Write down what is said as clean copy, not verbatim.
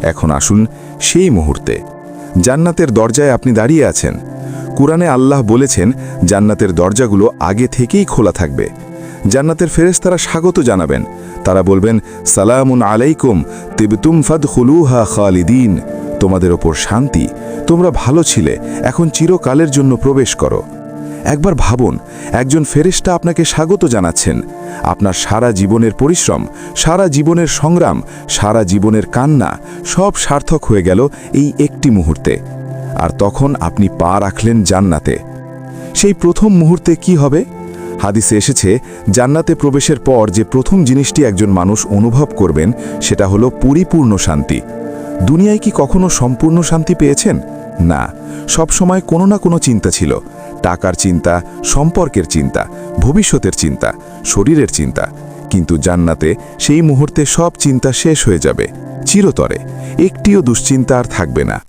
এখন আসুন সেই মুহূর্তে। জান্নাতের দরজায় আপনি দাঁড়িয়ে আছেন। কুরআনে আল্লাহ বলেছেন জান্নাতের দরজাগুলো আগে থেকেই খোলা থাকবে। জান্নাতের ফেরেশতারা স্বাগত জানাবেন। তারা বলবেন, সালামুন আলাইকুম তিবতুম ফাদখুলুহা খালিদিন। তোমাদের ওপর শান্তি, তোমরা ভালো ছিলে, এখন চিরকালের জন্য প্রবেশ করো। একবার ভাবুন, একজন ফেরেশতা আপনাকে স্বাগত জানাচ্ছেন। আপনার সারা জীবনের পরিশ্রম, সারা জীবনের সংগ্রাম, সারা জীবনের কান্না সব সার্থক হয়ে গেল এই একটি মুহূর্তে। আর তখন আপনি পা রাখলেন জান্নাতে। সেই প্রথম মুহূর্তে কি হবে? হাদিসে এসেছে, জান্নাতে প্রবেশের পর যে প্রথম জিনিসটি একজন মানুষ অনুভব করবেন সেটা হলো পরিপূর্ণ শান্তি। দুনিয়ায় কি কখনো সম্পূর্ণ শান্তি পেয়েছেন? না, সব সময় কোনো না কোনো চিন্তা ছিল। টাকার চিন্তা, সম্পর্কের চিন্তা, ভবিষ্যতের চিন্তা, শরীরের চিন্তা। কিন্তু জান্নাতে সেই মুহূর্তে সব চিন্তা শেষ হয়ে যাবে চিরতরে। একটিও দুশ্চিন্তা আর থাকবে না।